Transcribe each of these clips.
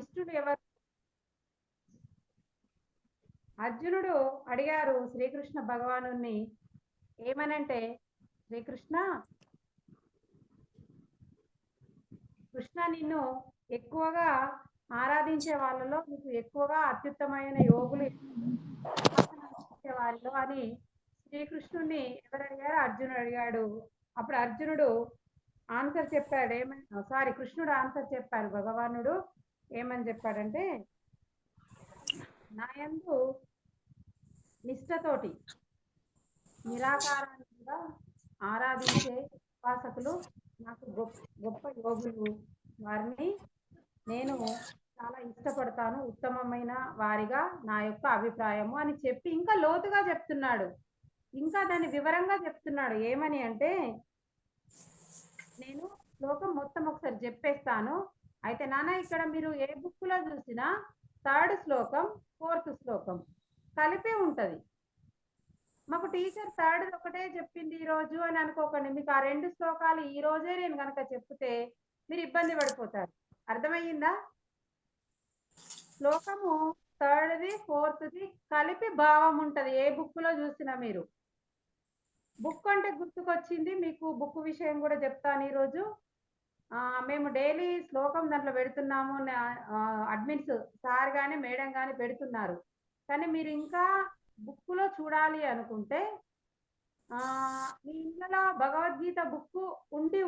ఇష్టుడు ఎవరు? అర్జునుడు అడిగారు శ్రీకృష్ణ భగవానుని ఏమనంటే, శ్రీకృష్ణ, కృష్ణ నిన్ను ఎక్కువగా ఆరాధించే వాళ్ళలో నీకు ఎక్కువగా అత్యుత్తమైన యోగులు వారిలో అని శ్రీకృష్ణుని ఎవరు అడిగారు? అర్జునుడు అడిగాడు. అప్పుడు అర్జునుడు ఆన్సర్ చెప్పాడు. ఏమని? సారీ, కృష్ణుడు ఆన్సర్ చెప్పారు. భగవానుడు ఏమని చెప్పాడంటే, నా యందు నిష్ఠతోటి నిరాకారంగా ఆరాధించే ఉపాసకులు నాకు గొప్ప యోగులు, వారిని నేను చాలా ఇష్టపడతాను, ఉత్తమమైన వారిగా నా యొక్క అభిప్రాయము అని చెప్పి ఇంకా లోతుగా చెప్తున్నాడు. ఇంకా దాన్ని వివరంగా చెప్తున్నాడు. ఏమని అంటే, నేను శ్లోకం మొత్తం ఒకసారి చెప్పేస్తాను. అయితే నాన్న, ఇక్కడ మీరు ఏ బుక్లో చూసినా 3rd శ్లోకం 4th శ్లోకం కలిపి ఉంటది. మాకు టీచర్ 3rd ఒకటే చెప్పింది ఈ రోజు అని అనుకోకండి. మీకు ఆ 2 శ్లోకాలు ఈ రోజే నేను కనుక చెప్తే మీరు ఇబ్బంది పడిపోతారు. అర్థమయ్యిందా? శ్లోకము 3ది 4ది కలిపి భావం ఉంటది ఏ బుక్లో చూసినా. మీరు బుక్ అంటే గుర్తుకొచ్చింది, మీకు బుక్ విషయం కూడా చెప్తాను ఈరోజు. మేము డైలీ శ్లోకం దాంట్లో పెడుతున్నాము. అడ్మిన్స్ సార్ కానీ మేడం కానీ పెడుతున్నారు. కానీ మీరు ఇంకా బుక్లో చూడాలి అనుకుంటే మీ ఇంట్లో భగవద్గీత బుక్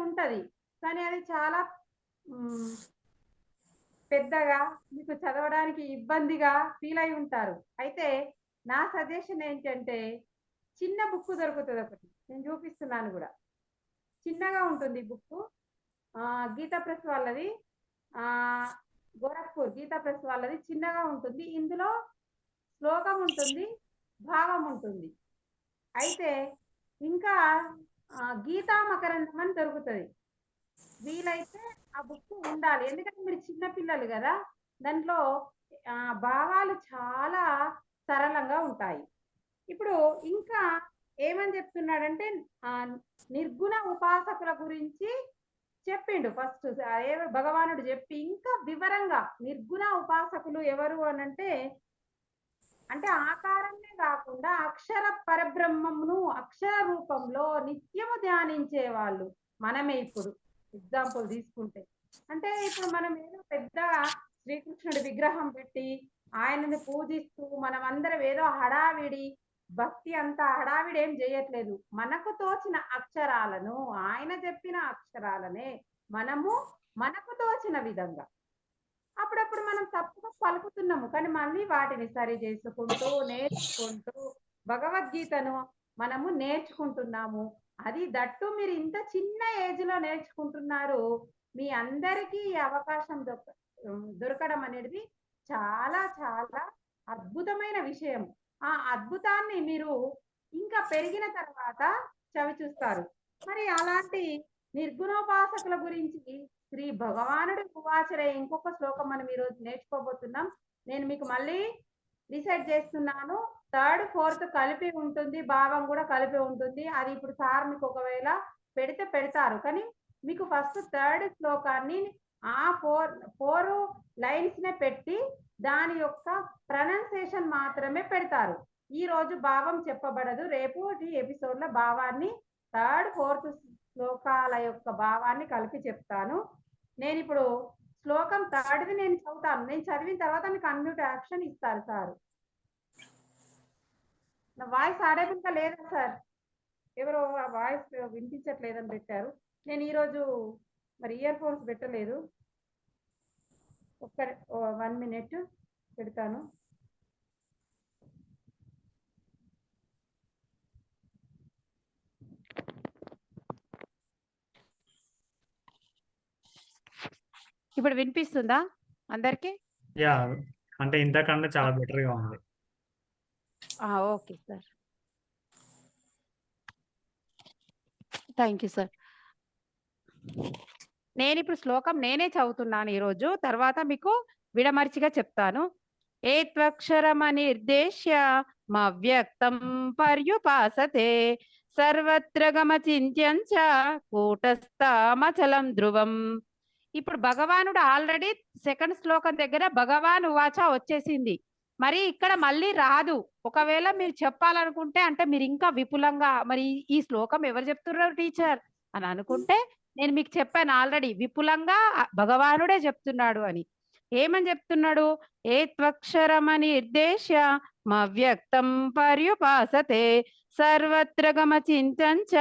ఉంటది, కానీ అది చాలా పెద్దగా మీకు చదవడానికి ఇబ్బందిగా ఫీల్ అయి ఉంటారు. అయితే నా సజెషన్ ఏంటంటే, చిన్న బుక్ దొరుకుతుంది ఒకటి, నేను చూపిస్తున్నాను కూడా. చిన్నగా ఉంటుంది బుక్. గీతా ప్రెస్ వాళ్ళది, గోరఖ్పూర్ గీతా ప్రెస్ వాళ్ళది చిన్నగా ఉంటుంది. ఇందులో శ్లోకం ఉంటుంది, భావం ఉంటుంది. అయితే ఇంకా గీతా మకరందం అని దొరుకుతుంది. వీలైతే ఆ బుక్ ఉండాలి, ఎందుకంటే మీరు చిన్న పిల్లలు కదా. దాంట్లో భావాలు చాలా సరళంగా ఉంటాయి. ఇప్పుడు ఇంకా ఏమని చెప్తున్నాడంటే, నిర్గుణ ఉపాసకుల గురించి చెప్పిండు. ఫస్ట్ భగవానుడు చెప్పి ఇంకా వివరంగా నిర్గుణ ఉపాసకులు ఎవరు అనంటే, అంటే ఆకారమే కాకుండా అక్షర పరబ్రహ్మమును అక్షర రూపంలో నిత్యము ధ్యానించే వాళ్ళు మనమే. ఇప్పుడు ఎగ్జాంపుల్ తీసుకుంటే, అంటే ఇప్పుడు మనం ఏదో పెద్దగా శ్రీకృష్ణుడి విగ్రహం పెట్టి ఆయనని పూజిస్తూ మనం అందరం ఏదో హడావిడి భక్తి అంతా హడావిడి ఏం చేయట్లేదు. మనకు తోచిన అక్షరాలను, ఆయన చెప్పిన అక్షరాలనే మనము మనకు తోచిన విధంగా అప్పుడప్పుడు మనం తప్పుగా పలుకుతున్నాము, కానీ మళ్ళీ వాటిని సరి చేసుకుంటూ నేర్చుకుంటూ భగవద్గీతను మనము నేర్చుకుంటున్నాము. అది దట్టు మీరు ఇంత చిన్న ఏజ్లో నేర్చుకుంటున్నారు. మీ అందరికీ ఈ అవకాశం దొరకడం అనేది చాలా చాలా అద్భుతమైన విషయం. ఆ అద్భుతాన్ని మీరు ఇంకా పెరిగిన తర్వాత చవి చూస్తారు. మరి అలాంటి నిర్గుణోపాసకుల గురించి శ్రీ భగవానుడు ఉవాచరే ఇంకొక శ్లోకం మనం ఈరోజు నేర్చుకోబోతున్నాం. నేను మీకు మళ్ళీ డిసైడ్ చేస్తున్నాను. 3rd 4th కలిపి ఉంటుంది, భావం కూడా కలిపి ఉంటుంది. అది ఇప్పుడు సార్ మీకు ఒకవేళ పెడితే పెడతారు, కానీ మీకు ఫస్ట్ 3rd శ్లోకాన్ని ఆ 4 లైన్స్ నే పెట్టి దాని యొక్క ప్రొనౌన్సియేషన్ మాత్రమే పెడతారు. ఈ రోజు భావం చెప్పబడదు. రేపు ఈ ఎపిసోడ్ లో భావాన్ని 3rd 4th శ్లోకాల యొక్క భావాన్ని కలిపి చెప్తాను. నేను ఇప్పుడు శ్లోకం 3ది నేను చదువుతాను. నేను చదివిన తర్వాత మీకు అన్మ్యూట్ యాక్షన్ ఇస్తారు సార్. నా వాయిస్ ఆడేబుల్గా లేదా సార్? ఎవరో వాయిస్ వినిపించట్లేదని పెట్టారు. నేను ఈరోజు మరి ఇయర్ ఫోన్స్ పెట్టలేదు. ఒక్క 1 minute పెడతాను. ఇప్పుడు వినిపిస్తుందా అందరికి? యా, అంటే ఇంతకన్నా చాలా బెటర్ గా ఉంది. Okay sir, thank you sir. నేను ఇప్పుడు శ్లోకం నేనే చదువుతున్నాను ఈరోజు, తర్వాత మీకు విడమర్చిగా చెప్తాను. ఏత్వక్షరమనిర్దేశ్య మవ్యక్తం పర్యుపాసతే సర్వత్ర గమచింత్యం చ కూటస్థమచలం ధ్రువం ఇప్పుడు భగవానుడు ఆల్రెడీ సెకండ్ శ్లోకం దగ్గర భగవాన్ ఉవాచ వచ్చేసింది. మరి ఇక్కడ మళ్ళీ రాదు. ఒకవేళ మీరు చెప్పాలనుకుంటే అంటే మీరు ఇంకా విపులంగా మరి ఈ శ్లోకం ఎవరు చెప్తున్నారు టీచర్ అని అనుకుంటే నేను మీకు చెప్పాను ఆల్రెడీ విపులంగా భగవానుడే చెప్తున్నాడు అని. ఏమని చెప్తున్నాడు? ఏత్వక్షరమని నిర్దేశ్య మవ్యక్తం పర్యుపాసతే సర్వత్ర గమచించంచ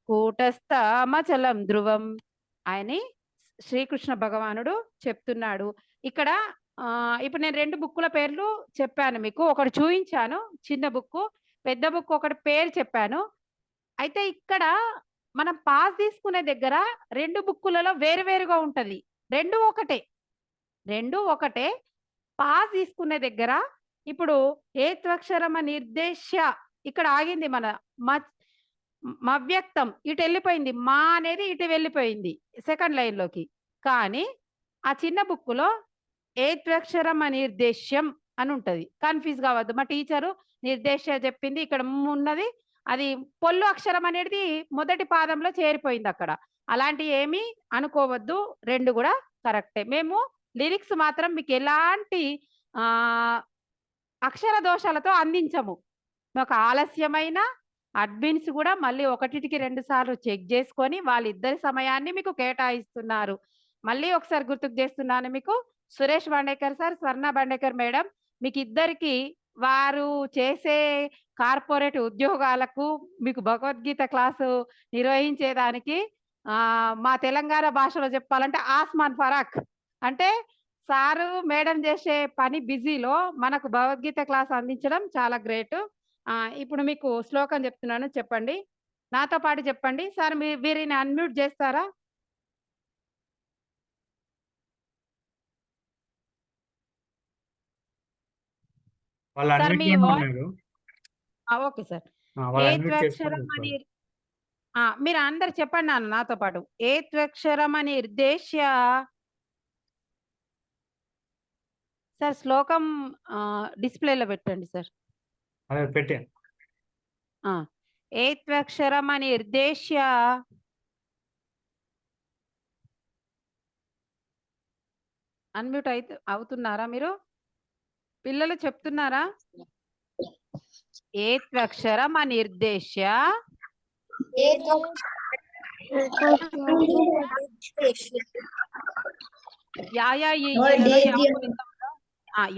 కూటస్థమచలం ధ్రువం అని శ్రీకృష్ణ భగవానుడు చెప్తున్నాడు. ఇక్కడ ఇప్పుడు నేను 2 బుక్కుల పేర్లు చెప్పాను మీకు. ఒకటి చూయించాను చిన్న బుక్కు, పెద్ద బుక్ ఒకటి పేరు చెప్పాను. అయితే ఇక్కడ మనం పాస్ తీసుకునే దగ్గర 2 బుక్కులలో వేరువేరుగా ఉంటది. 2 ఒకటే. 2 ఒకటే. పాస్ తీసుకునే దగ్గర ఇప్పుడు ఏత్వక్షరమ నిర్దేశ్య ఇక్కడ ఆగింది మన మవ్యక్తం ఇటు వెళ్ళిపోయింది. మా అనేది ఇటు వెళ్ళిపోయింది సెకండ్ లైన్ లోకి. కానీ ఆ చిన్న బుక్కులో ఏత్వక్షరం నిర్దేశ్యం అని ఉంటది. కన్ఫ్యూజ్ కావద్దు. మా టీచరు నిర్దేశ చెప్పింది ఇక్కడ ఉన్నది, అది పొల్లు అక్షరం అనేది మొదటి పాదంలో చేరిపోయింది అక్కడ. అలాంటి ఏమీ అనుకోవద్దు. 2 కూడా కరెక్టే. మేము లిరిక్స్ మాత్రం మీకు ఎలాంటి అక్షర దోషాలతో అందించము. మాకు ఆలస్యమైన అడ్మిన్స్ కూడా మళ్ళీ 1కి 2 సార్లు చెక్ చేసుకొని వాళ్ళిద్దరి సమయాన్ని మీకు కేటాయిస్తున్నారు. మళ్ళీ ఒకసారి గుర్తుకు చేస్తున్నాను మీకు. సురేష్ బాండేకర్ సార్, స్వర్ణ బాండేకర్ మేడం మీకు ఇద్దరికి వారు చేసే కార్పొరేట్ ఉద్యోగాలకు మీకు భగవద్గీత క్లాసు నిర్వహించేదానికి మా తెలంగాణ భాషలో చెప్పాలంటే ఆస్మాన్ ఫరాక్. అంటే సారు మేడం చేసే పని బిజీలో మనకు భగవద్గీత క్లాస్ అందించడం చాలా గ్రేట్. ఇప్పుడు మీకు శ్లోకం చెప్తున్నాను, చెప్పండి. నాతో పాటు చెప్పండి. సార్ వీరిని అన్మ్యూట్ చేస్తారా? సార్ మీ ఓకే సార్. మీరు అందరు చెప్పండి నాన్న నాతో పాటు. ఏత్వక్షరమ నిర్దేశ్య. సార్ శ్లోకం డిస్ప్లేలో పెట్టండి సార్. ఏత్వక్షరమ నిర్దేశ్య అన్మ్యూట్ అవుతున్నారా మీరు? పిల్లలు చెప్తున్నారా? ఏత్వక్షరమ నిర్దేశ్య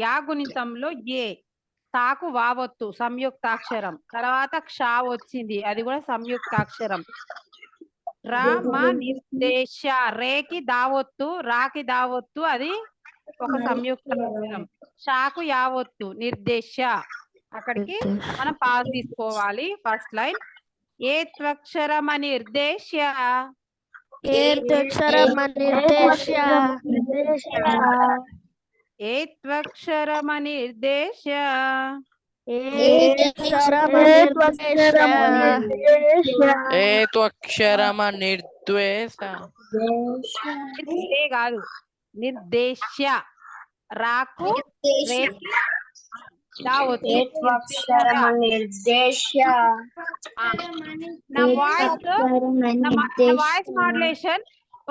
యా గుణితంలో ఏ తాకు వావొత్తు సంయుక్తాక్షరం, తర్వాత క్షా వచ్చింది అది కూడా సంయుక్తాక్షరం. రమ నిర్దేశ రేకి దావొత్తు రాకి దావొత్తు అది ఒక సంయుక్తాక్షరం. షాకు యావొత్తు నిర్దేశ. అక్కడికి మనం పాస్ తీసుకోవాలి. ఫస్ట్ లైన్ ఏత్వక్షరమ నిర్దేశ్య ఏత్వక్షరమ నిర్దేశ్య ఏత్వక్షరమ నిర్దేశ్య ఏత్వక్షరమ నిర్ద్వేష కాదు నిర్దేశ్య రాకు రేకి నా వాయిస్ మాడ్యులేషన్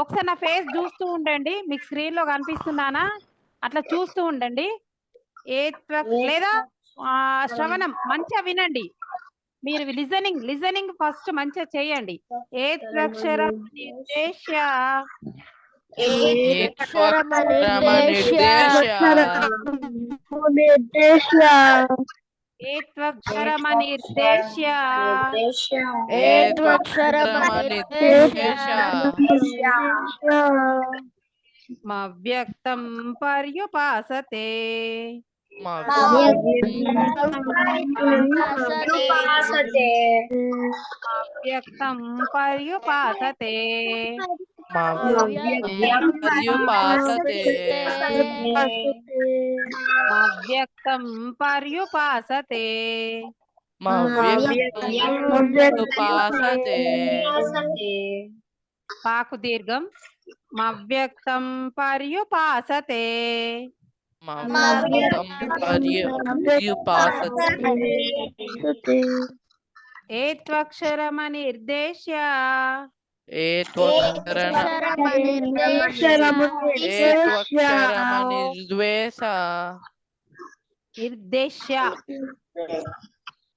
ఒకసారి నా ఫేస్ చూస్తూ ఉండండి. మీకు స్క్రీన్ లో కనిపిస్తున్నానా? అట్లా చూస్తూ ఉండండి. లేదా శ్రవణం మంచిగా వినండి. మీరు లిజనింగ్ ఫస్ట్ మంచిగా చేయండి. ఏత్వక్షరం నిర్దేశ్య ఏత్వక్షరమ నిర్దేశ్య మవ్యక్తం పర్యుపాసతే మవ్యక్తం పర్యుపాసతే మవ్యక్తం పర్యుపాసతే పాకు దీర్ఘం మవ్యక్తం పర్యుపాసతే ఏత్వక్షరమ నిర్దేశ్య ఏత్వక్షరమనిర్దేశ నిర్దేశ్య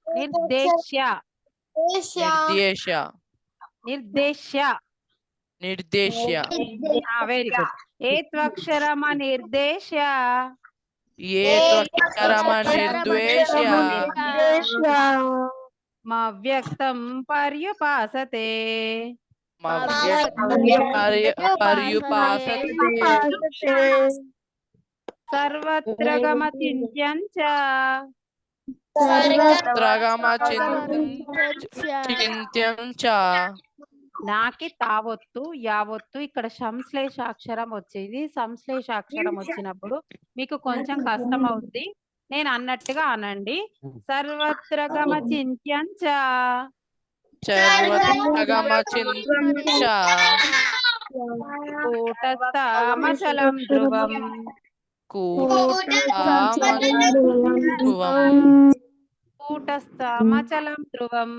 నిర్దేశ్య నిర్దేశ నిర్దేశ్య నిర్దేశ్య వెరీ గుడ్ ఏత్వక్షరమ నిర్దేశ ఏత్వక్షరమనిర్దేశ మవ్యక్తం పర్యుపాసతే పర్యుపాసతే సర్వత్ర గమచింత్యం చ చింత్యం చ నాకి తావొత్తు యావత్తు ఇక్కడ సంశ్లేషాక్షరం వచ్చింది. సంశ్లేషాక్షరం వచ్చినప్పుడు మీకు కొంచెం కష్టం అవుద్ది. నేను అన్నట్టుగా అనండి. సర్వత్ర గమచింత్యం చ కూటస్థమచలం ధ్రువం కూటస్థమచలం ధ్రువం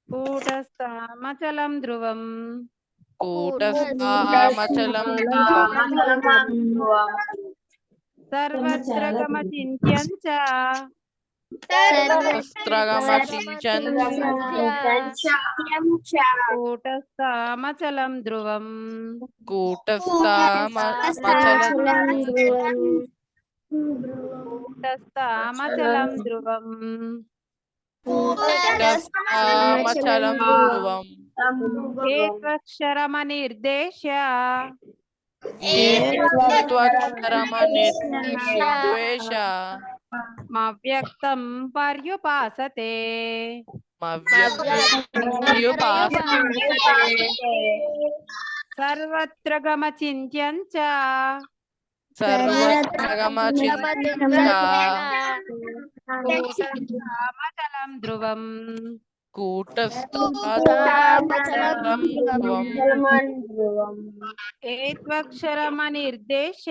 కూటస్థమచలం ధ్రువం సర్వత్ర గమచింత్యం చ కూటస్థమచలం ధ్రువం కూటస్థమచలం ధ్రువం ఏత్వక్షరమనిర్దేశ మవ్యక్తం పర్యుపాసతే సర్వత్ర గమచింత్యం చ కూటస్థమచలం ధ్రువం ఏత్వక్షరమనిర్దేశ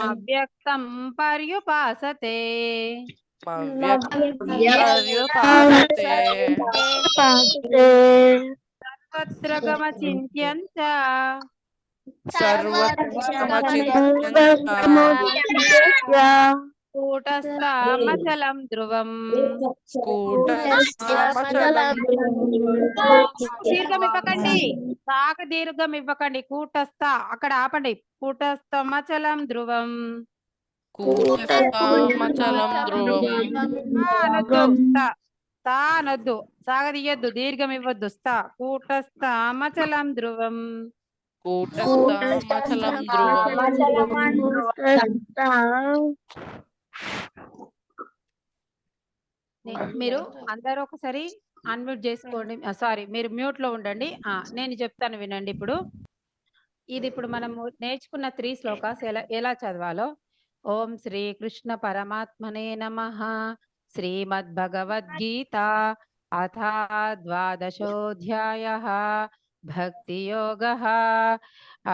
అవ్యక్తం పర్యుపాసతే సర్వత్ర గమచింత్యం చ కూటస్థమచలం ధ్రువం దీర్ఘం ఇవ్వకండి. సాగ దీర్ఘం ఇవ్వకండి. కూటస్థ అక్కడ ఆపండి. కూటస్థమచలం ధ్రువం అనొద్దు. సాగ తీయద్దు. దీర్ఘం ఇవ్వద్దు. కూటస్థమచలం ధ్రువం మీరు అందరూ ఒకసారి అన్మ్యూట్ చేసుకోండి. సారీ, మీరు మ్యూట్ లో ఉండండి. నేను చెప్తాను వినండి. ఇప్పుడు మనము నేర్చుకున్న 3 శ్లోకాస్ ఎలా చదవాలో. ఓం శ్రీ కృష్ణ పరమాత్మనే నమః. శ్రీమద్భగవద్గీత అథ 12ోऽధ్యాయః భక్తియోగః.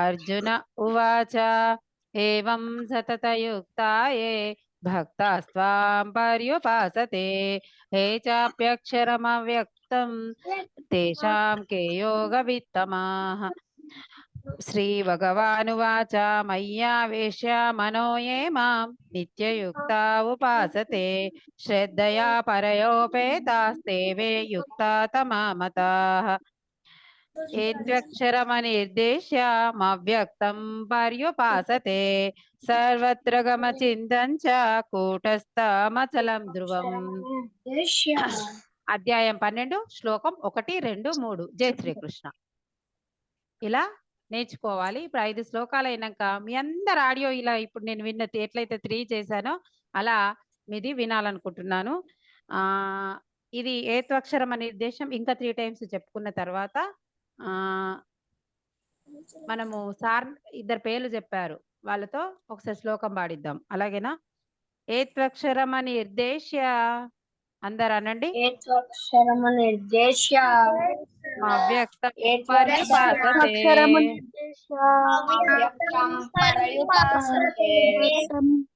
అర్జున ఉవాచ ఏవం సతతయుక్తాయే భక్తాస్త్వాం పర్యుపాసతే హే చాప్యక్షరమవ్యక్తం తేషాం కే యోగవిత్తమాః. శ్రీ భగవానువాచ మయ్యావేశ్య మనో ఏ మాం నిత్యయుక్తా ఉపాసతే శ్రద్ధయా పరయోపేతాస్తే యుక్తా తమామతాః. ఏత్వక్షరమనిర్దేశ్య మవ్యక్తం పర్యుపాసతే సర్వత్ర గమచింత్యం చ కూటస్థమచలం ధ్రువం. అధ్యాయం 12 శ్లోకం 1, 2, 3. జై శ్రీకృష్ణ. ఇలా నేర్చుకోవాలి. ఇప్పుడు 5 శ్లోకాలు అయినాక మీ అందరు ఆడియో ఇలా ఇప్పుడు నేను ఎట్లయితే 3 చేశానో అలా మీది వినాలనుకుంటున్నాను. ఇది ఏత్వక్షరమ నిర్దేశం ఇంకా 3 టైమ్స్ చెప్పుకున్న తర్వాత మనము సార్ 2 పేర్లు చెప్పారు, వాళ్ళతో ఒకసారి శ్లోకం పాడిద్దాం. అలాగేనా? ఏత్వక్షరమ నిర్దేశ్య అందరు అనండి. ఏత్వక్షరమ నిర్దేశ్య అవ్యక్తం పర్యుపాసతే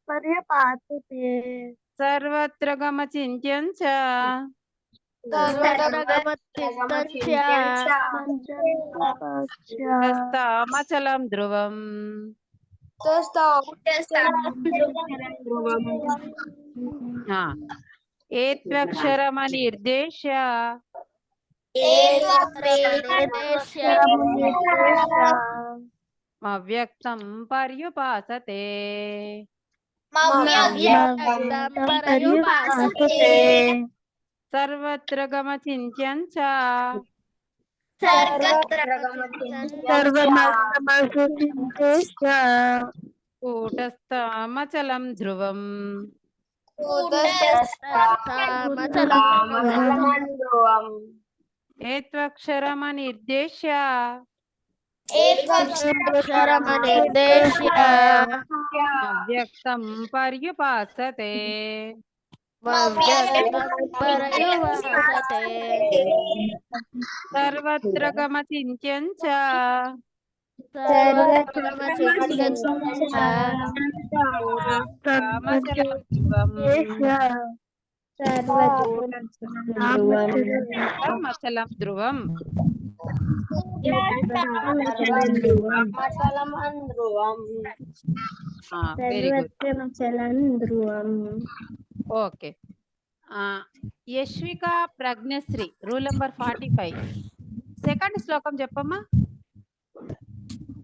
పర్యపాసతే సర్వత్ర గమచింత్యం చ తస్తామచలం ధ్రువం ఏత్వక్షరమనిర్దేశ్య అవ్యక్తం పర్యుపాసతే సర్వత్ర గమచింత్యం చ కూటస్థమచలం ధ్రువం ఏత్వక్షరమనిర్దేశ్య అవ్యక్తం పర్యుపాసతే సర్వత్ర గమచింత్యం చ కూటస్థమచలం ధ్రువం మచలం ధ్రువం very good okay Yashvika Pragnasri rule number 45 second శ్లోకం చెప్పమ్మా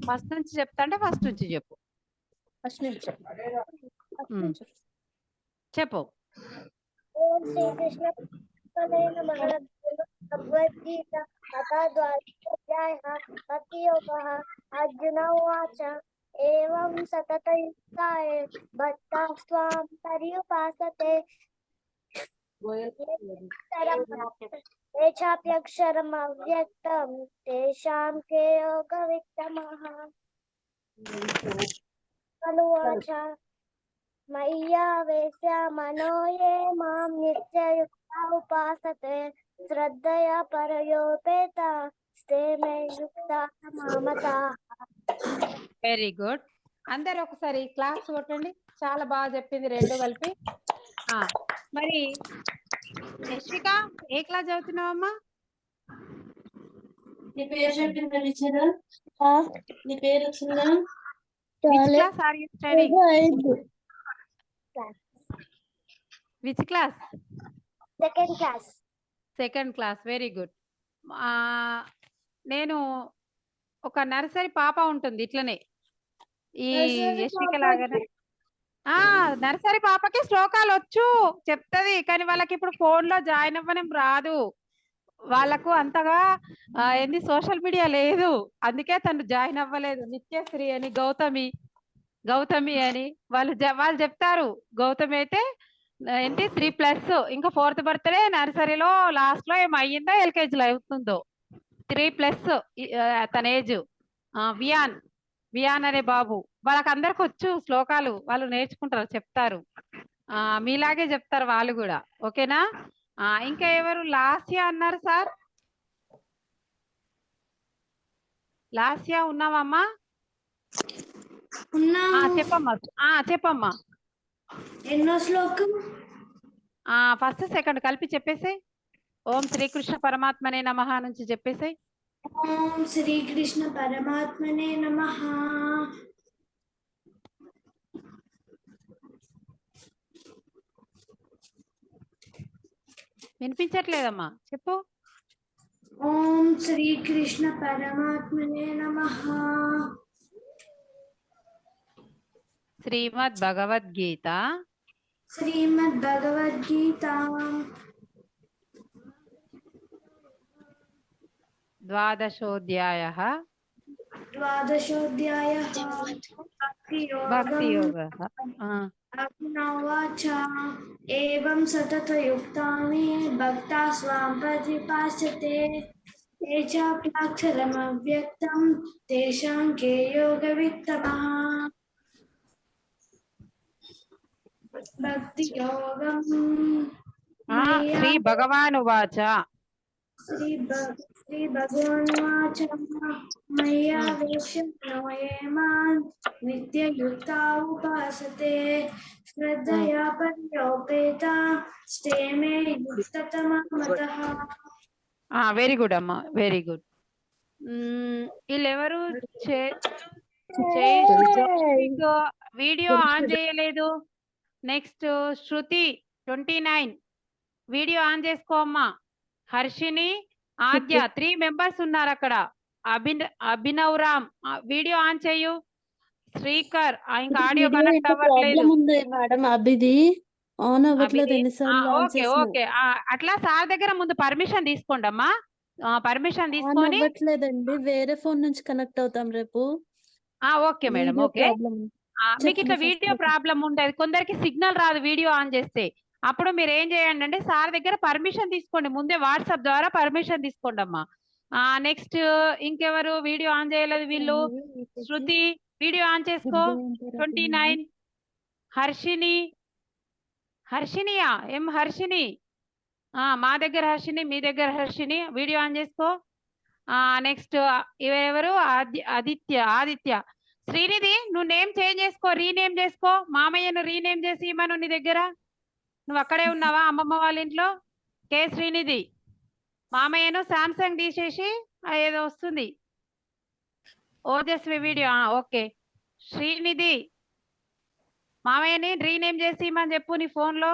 ఫస్ట్ నుంచి చెప్తా అంటే ఫస్ట్ నుంచి చెప్పు చెప్పు ఓం శ్రీకృష్ణ భగవద్గీత ద్వాదశోధ్యాయః భక్తియోగః అర్జున ఉవాచ ఏవం సతతయుక్తాయ భక్తాస్త్వాం పర్యుపాసతే ఏ చాప్యక్షరम् అవ్యక్తం తేషాం కే యోగవిత్తమః అనువాచ మయ్యావేశ్య మనో యే మాం నిత్యయుక్తా ఉపాసతే శ్రద్ధయా పరయోపేత తే మే యుక్తా మామతాః. వెరీ గుడ్ అందరు ఒకసారి క్లాస్ కొట్టండి చాలా బాగా చెప్పింది రెండు కలిపి మరి యశ్విక ఏ క్లాస్ చదువుతున్నావమ్మా నీ పేరు చెప్పిందా టీచర్? నీ పేరు వచ్చిందా? Class are you studying which class second class very good నేను ఒక నర్సరీ పాప ఉంటుంది ఇట్లనే ఈ యశ్విక లాగానే నర్సరీ పాపకి శ్లోకాలు వచ్చు చెప్తది కానీ వాళ్ళకి ఇప్పుడు ఫోన్ లో జాయిన్ అవ్వడం రాదు వాళ్ళకు అంతగా ఏంది సోషల్ మీడియా లేదు అందుకే తను జాయిన్ అవ్వలేదు నిత్యశ్రీ అని గౌతమి అని వాళ్ళు చెప్తారు గౌతమి అయితే ఏంటి 3+ ఇంకా 4th బర్త్డే నర్సరీలో లాస్ట్ లో ఏమో అయ్యిందో ఎల్కేజీలో అవుతుందో 3+ తన ఏజ్ వియాన్ అనే బాబు వాళ్ళకి అందరికి వచ్చు శ్లోకాలు వాళ్ళు నేర్చుకుంటారు చెప్తారు మీలాగే చెప్తారు వాళ్ళు కూడా ఓకేనా ఇంకా ఎవరు లాస్యా అన్నారు సార్ లాస్యా ఉన్నావమ్మా చెప్పమ్మా ఎన్నో శ్లోకం? ఫస్ట్ సెకండ్ కలిపి చెప్పేసి ఓం శ్రీకృష్ణ పరమాత్మనే నమః నుంచి చెప్పేసి ఓం శ్రీకృష్ణ పరమాత్మనే నమః. వినిపించట్లేదమ్మా చెప్పు. ఓం శ్రీకృష్ణ పరమాత్మనే నమః. శ్రీమద్ భగవద్గీత ద్వాదశోధ్యాయః భక్తియోగః. అర్జున ఉవాచ ఏవం సతతయుక్తాని భక్తా స్వాం పర్యుపాసతే ఏ చాప్యాక్షరమవ్యక్తం తేషాం కే యోగవిత్తమః. భక్తి యోగం శ్రీ భగవాన్ ఉవాచ श्रीभगवानुवाच मय्या वेश्यमान् नित्ययुक्ता उपासते श्रद्धया पर्योपेता स्तेमे युक्ततमा मतः. వెరీ గుడ్ అమ్మా, వెరీ గుడ్. వీళ్ళెవరు వీడియో ఆన్ చేయలేదు? నెక్స్ట్ శృతి 29 వీడియో ఆన్ చేసుకో అమ్మా. హర్షిని, ఆద్య 3 మెంబర్స్ ఉన్నారు అక్కడ. అభినవ్ రామ్ వీడియో ఆన్ చేయు. శ్రీకర్ ఇంకా ఆడియో కనెక్ట్ అవ్వట్లేదు. మేడం అభిది ఆన్ అవ్వట్లేదు, ఎన్నిసార్లు ఆన్ ఓకే చేసినా ఓకే, అట్లా సార్ దగ్గర ముందు పర్మిషన్ తీసుకోండి అమ్మా. పర్మిషన్ ఆన్ తీసుకొని అవ్వట్లేదండి, వేరే ఫోన్ నుంచి కనెక్ట్ అవుతాం రేపు. Okay madam, video okay. Problem. మీకు ఇట్లా చెప్పండి వీడియో first. ప్రాబ్లం ఉండేది, కొందరికి సిగ్నల్ రాదు వీడియో ఆన్ చేస్తే. అప్పుడు మీరు ఏం చేయండి అంటే సార్ దగ్గర పర్మిషన్ తీసుకోండి, ముందే వాట్సాప్ ద్వారా పర్మిషన్ తీసుకోండి అమ్మా. నెక్స్ట్ ఇంకెవరు వీడియో ఆన్ చేయలేదు? వీళ్ళు శృతి వీడియో ఆన్ చేసుకో. 29 హర్షిని, హర్షినియా ఏం హర్షిని? మా దగ్గర హర్షిని, మీ దగ్గర హర్షిని వీడియో ఆన్ చేసుకో. నెక్స్ట్ ఎవరు? ఆదిత్య. శ్రీనిధి నువ్వు నేమ్ చేంజ్ చేసుకో, రీనేమ్ చేసుకో. మామయ్యను రీనేమ్ చేసి ఇమ్మను నీ దగ్గర. నువ్వు అక్కడే ఉన్నావా అమ్మమ్మ వాళ్ళ ఇంట్లో? కే శ్రీనిధి. మామయ్యను సామ్సంగ్ తీసేసి ఏదో వస్తుంది ఓజస్వి వీడియో. ఓకే శ్రీనిధి, మామయ్యని రీనేమ్ చేసి ఇమ్మని చెప్పు నీ ఫోన్లో.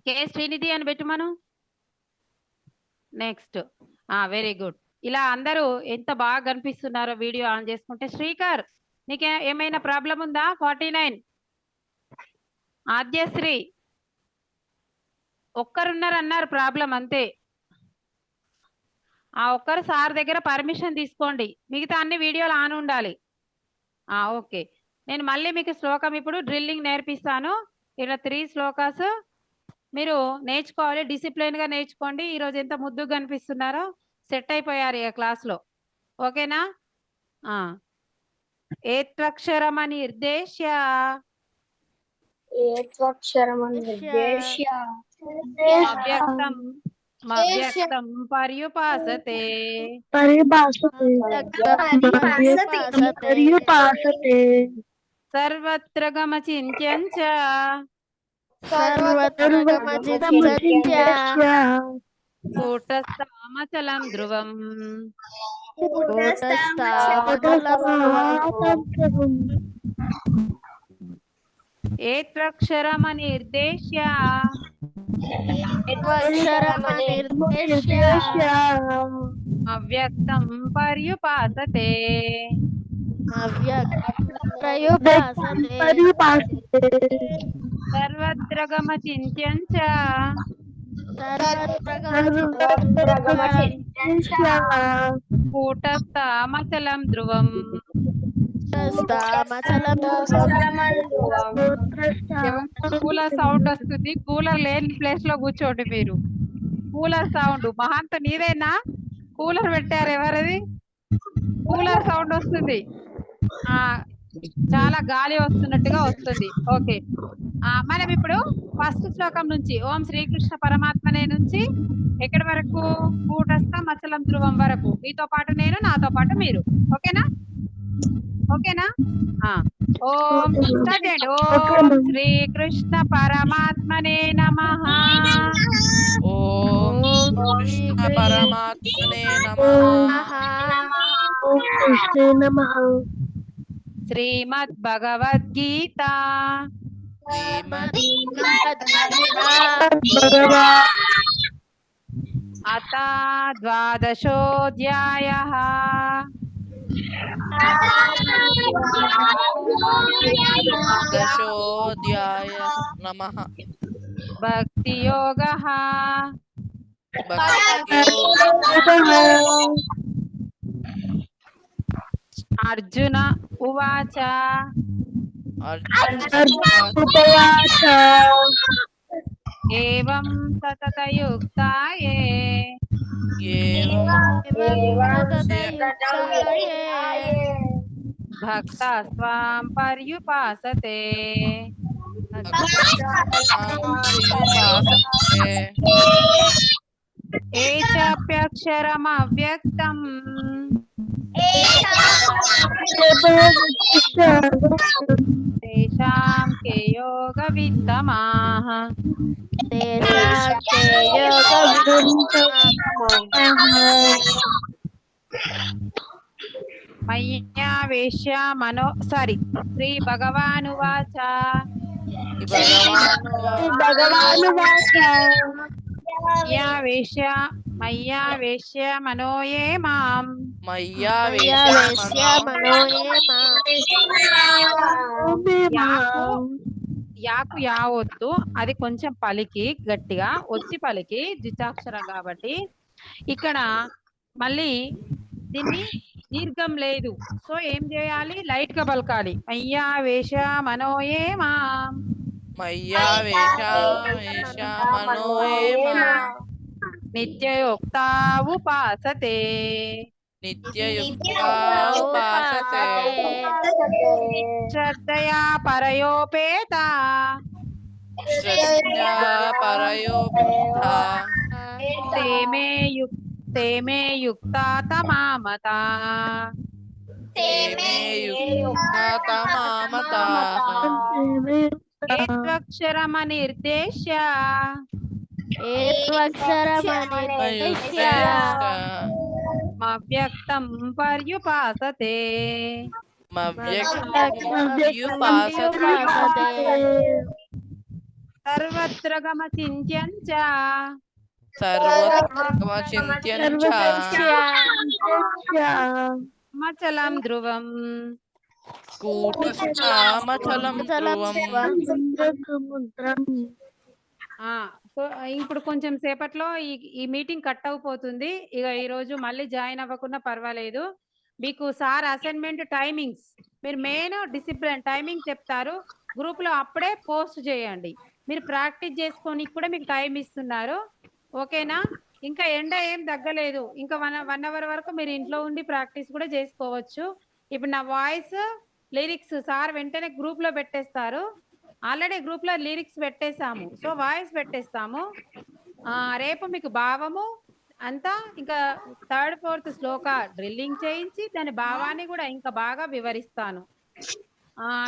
కే శ్రీనిధి అని పెట్టుమను. Next very good. ఇలా అందరూ ఎంత బాగా కనిపిస్తున్నారో వీడియో ఆన్ చేసుకుంటే. శ్రీకర్ నీకు ఏమైనా ప్రాబ్లం ఉందా? 49 ఆద్యశ్రీ ఒక్కరున్నారు అన్నారు ప్రాబ్లం, అంతే. ఒక్కరు సార్ దగ్గర పర్మిషన్ తీసుకోండి, మిగతా అన్ని వీడియోలు ఆన్ ఉండాలి. ఓకే, నేను మళ్ళీ మీకు శ్లోకం ఇప్పుడు డ్రిల్లింగ్ నేర్పిస్తాను. ఇలా 3 శ్లోకాస్ మీరు నేర్చుకోవాలి, డిసిప్లిన్ గా నేర్చుకోండి. ఈరోజు ఎంత ముద్దుగా కనిపిస్తున్నారో, సెట్ అయిపోయారు ఈ క్లాస్లో. ఓకేనా? ఏత్వక్షరమనిర్దేశ్య అవ్యక్తం పర్యుపాసతే సర్వత్ర గమచింత్యం చ కూటస్థామచలం ధ్రువం ఏత్వక్షరమనిర్దేశ్య అవ్యక్తం పర్యుపాసతే సర్వత్ర గమచింత్యం చ కూటస్థామచలం ధ్రువం. కూలర్ సౌండ్ వస్తుంది, కూలర్ లేని ప్లేస్ లో కూర్చోండి మీరు. కూలర్ సౌండ్ మహాంత నీదేనా? కూలర్ పెట్టారు ఎవరది? కూలర్ సౌండ్ వస్తుంది, చాలా గాలి వస్తున్నట్టుగా వస్తుంది. ఓకే, మనం ఇప్పుడు ఫస్ట్ శ్లోకం నుంచి ఓం శ్రీకృష్ణ పరమాత్మనే నుంచి ఎక్కడి వరకు? కూటస్థ మచలం ధ్రువం వరకు. మీతో పాటు నేను, నాతో పాటు మీరు. ఓకేనా? ఓకేనా? ఓం స్టార్ట్. ఓం శ్రీకృష్ణ పరమాత్మనే నమః. ఓం కృష్ణ పరమాత్మనే నమః. శ్రీమద్ భగవద్గీత అథ 12ోऽధ్యాయః. నమః. భక్తి యోగః. అర్జున ఉవాచ. ఏవం సతతయుక్తాయే భక్తాస్త్వాం పర్యుపాసతే ఏచాప్యక్షరమవ్యక్తం తేషాం కే యోగ విత్తమాః. మయ్యావేశ్య మనో శ్రీ భగవానువాచ మయ్యావేశ్య మనోయే మాం యాకు యావొత్తు అది కొంచెం పలికి గట్టిగా ఒత్తి పలికి ద్వితాక్షరం కాబట్టి ఇక్కడ మళ్ళీ దీన్ని దీర్ఘం లేదు. సో ఏం చేయాలి, లైట్ గా పలకాలి. మయ్యావేశ మనోయే మాం నిత్యయుక్తా ఉపాసతే శ్రద్ధయా పరయోపేత ते मे युक्ता तमामता. ఏత్వక్షరమనిర్దేశ్య మవ్యక్తం పర్యుపాసతే. సర్వత్ర గమచింత్యం చ మచలం ధ్రువం. సో ఇప్పుడు కొంచెం సేపట్లో ఈ మీటింగ్ కట్ అయిపోతుంది. ఇక ఈ రోజు మళ్ళీ జాయిన్ అవ్వకుండా పర్వాలేదు. మీకు సార్ అసైన్మెంట్ టైమింగ్స్ మీరు మెయిన్ డిసిప్లిన్ టైమింగ్ చెప్తారు, గ్రూప్ లో అప్పుడే పోస్ట్ చేయండి. మీరు ప్రాక్టీస్ చేసుకొని కూడా మీకు టైం ఇస్తున్నారు, ఓకేనా? ఇంకా ఎండ ఏం తగ్గలేదు, ఇంకా 1 అవర్ వరకు మీరు ఇంట్లో ఉండి ప్రాక్టీస్ కూడా చేసుకోవచ్చు. ఇప్పుడు నా వాయిస్ లిరిక్స్ సార్ వెంటనే గ్రూప్ లో పెట్టేస్తారు. ఆల్రెడీ గ్రూప్ లో లిరిక్స్ పెట్టేసాము, సో వాయిస్ పెట్టేస్తాము. రేపు మీకు భావము అంతా ఇంకా 3rd 4th శ్లోక డ్రిల్లింగ్ చేయించి దాని భావాన్ని కూడా ఇంకా బాగా వివరిస్తాను.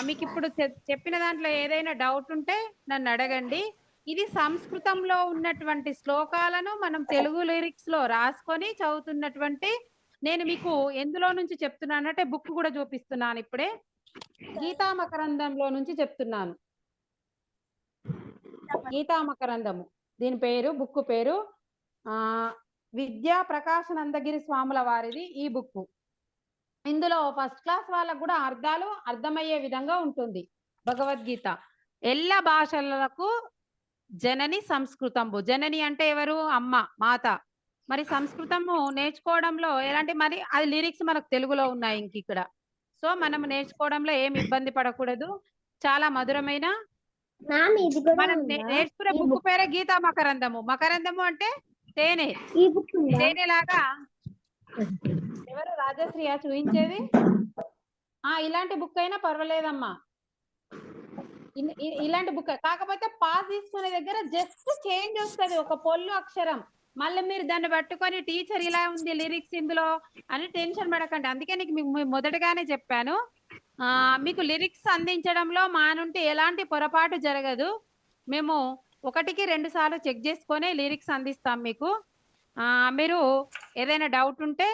మీకు ఇప్పుడు చెప్పిన దాంట్లో ఏదైనా డౌట్ ఉంటే నన్ను అడగండి. ఇది సంస్కృతంలో ఉన్నటువంటి శ్లోకాలను మనం తెలుగు లిరిక్స్ లో రాసుకొని చదువుతున్నటువంటి, నేను మీకు ఎందులో నుంచి చెప్తున్నానంటే బుక్ కూడా చూపిస్తున్నాను. ఇప్పుడే గీతా మకరందంలో నుంచి చెప్తున్నాను. గీతా మకరందము దీని పేరు, బుక్ పేరు విద్యా ప్రకాశనందగిరి స్వాముల వారిది ఈ బుక్. ఇందులో ఫస్ట్ క్లాస్ వాళ్ళకు కూడా అర్థాలు అర్థమయ్యే విధంగా ఉంటుంది. భగవద్గీత ఎల్ల భాషలకు జనని సంస్కృతంబు. జనని అంటే ఎవరు? అమ్మ, మాత. మరి సంస్కృతము నేర్చుకోవడంలో ఎలాంటి, మరి అది లిరిక్స్ మనకు తెలుగులో ఉన్నాయి ఇంక ఇక్కడ. సో మనం నేర్చుకోవడంలో ఏమి ఇబ్బంది పడకూడదు. చాలా మధురమైన మనం నేర్చుకునే బుక్ పేరే గీతా మకరందము. మకరందము అంటే తేనె, తేనెలాగా. ఎవరు రాజశ్రీయా చూపించేది? ఇలాంటి బుక్ అయినా పర్వాలేదమ్మా, ఇలాంటి బుక్. కాకపోతే పాస్ తీసుకునే దగ్గర జస్ట్ చేంజ్ వస్తుంది, ఒక పొల్లు అక్షరం. మళ్ళీ మీరు దాన్ని పట్టుకొని టీచర్ ఇలా ఉంది లిరిక్స్ ఇందులో అని టెన్షన్ పడకండి. అందుకే నీకు మొదటగానే చెప్పాను, మీకు లిరిక్స్ అందించడంలో మా నుండి ఎలాంటి పొరపాటు జరగదు. మేము 1కి 2 సార్లు చెక్ చేసుకొని లిరిక్స్ అందిస్తాం మీకు. మీరు ఏదైనా డౌట్ ఉంటే